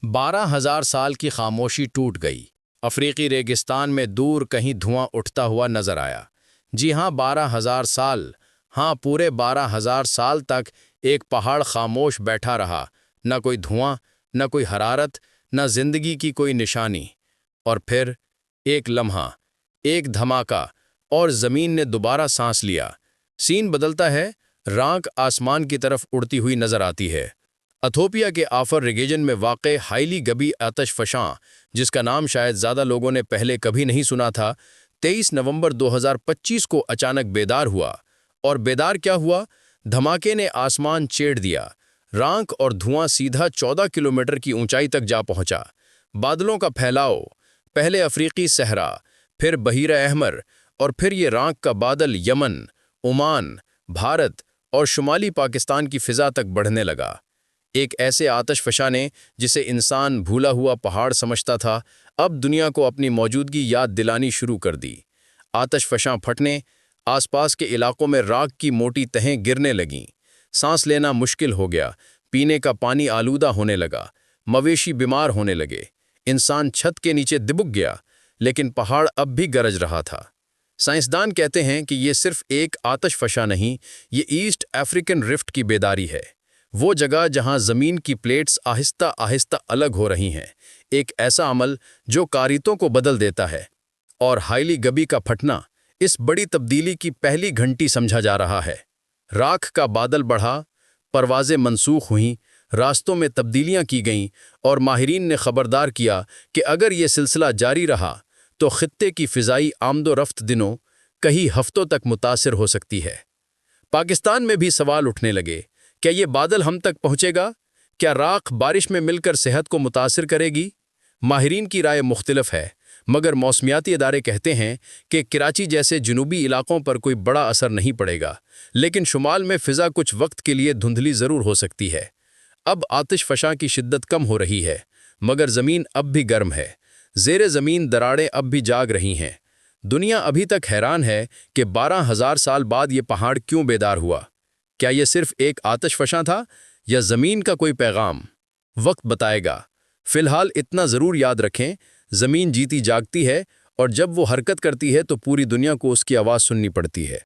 12,000 साल की खामोशी टूट गई। अफ्रीकी रेगिस्तान में दूर कहीं धुआं उठता हुआ नजर आया। जी हाँ, 12,000 साल। हाँ, पूरे 12,000 साल तक एक पहाड़ खामोश बैठा रहा। न कोई धुआं, न कोई हरारत, न जिंदगी की कोई निशानी। और फिर एक लम्हा, एक धमाका, और जमीन ने दोबारा सांस लिया। सीन बदलता है, राख आसमान की तरफ उड़ती हुई नजर आती है। इथोपिया के आफर रीजन में वाक़े हाईली गबी आतश फशां, जिसका नाम शायद ज़्यादा लोगों ने पहले कभी नहीं सुना था, 23 नवंबर 2025 को अचानक बेदार हुआ। और बेदार क्या हुआ? धमाके ने आसमान छेड़ दिया। राख और धुआं सीधा 14 किलोमीटर की ऊंचाई तक जा पहुंचा। बादलों का फैलाव, पहले अफ्रीकी सहरा, फिर बहीरा अहमर, और फिर ये राख का बादल यमन, ओमान, भारत और शुमाली पाकिस्तान की फ़िज़ा तक बढ़ने लगा। एक ऐसे आतशफ़शा ने, जिसे इंसान भूला हुआ पहाड़ समझता था, अब दुनिया को अपनी मौजूदगी याद दिलानी शुरू कर दी। आतशफ़शा फटने, आसपास के इलाकों में राख की मोटी तहें गिरने लगीं। सांस लेना मुश्किल हो गया, पीने का पानी आलूदा होने लगा, मवेशी बीमार होने लगे, इंसान छत के नीचे दिबुक गया, लेकिन पहाड़ अब भी गरज रहा था। साइंसदान कहते हैं कि ये सिर्फ एक आतशफ़शा नहीं, ये ईस्ट अफ्रीकन रिफ्ट की बेदारी है। वो जगह जहां ज़मीन की प्लेट्स आहिस्ता आहिस्ता अलग हो रही हैं। एक ऐसा अमल जो कारितों को बदल देता है। और हाईली गबी का फटना इस बड़ी तब्दीली की पहली घंटी समझा जा रहा है। राख का बादल बढ़ा, परवाज़ें मनसूख हुईं, रास्तों में तब्दीलियां की गईं, और माहिरीन ने खबरदार किया कि अगर ये सिलसिला जारी रहा तो खित्ते की फ़िज़ाई आमदोरफ्त दिनों, कई हफ्तों तक मुतासिर हो सकती है। पाकिस्तान में भी सवाल उठने लगे, क्या ये बादल हम तक पहुंचेगा? क्या राख बारिश में मिलकर सेहत को मुतासिर करेगी? माहिरीन की राय मुख्तलिफ है, मगर मौसमियाती इदारे कहते हैं कि कराची जैसे जनूबी इलाकों पर कोई बड़ा असर नहीं पड़ेगा, लेकिन शुमाल में फ़िज़ा कुछ वक्त के लिए धुंधली ज़रूर हो सकती है। अब आतिशफ़शा की शिद्दत कम हो रही है, मगर ज़मीन अब भी गर्म है। ज़ेरे ज़मीन दरारें अब भी जाग रही हैं। दुनिया अभी तक हैरान है कि 12,000 साल बाद ये पहाड़ क्यों बेदार हुआ। क्या ये सिर्फ एक आतिशफ़शा था, या ज़मीन का कोई पैगाम? वक्त बताएगा। फ़िलहाल इतना ज़रूर याद रखें, ज़मीन जीती जागती है, और जब वो हरकत करती है तो पूरी दुनिया को उसकी आवाज़ सुननी पड़ती है।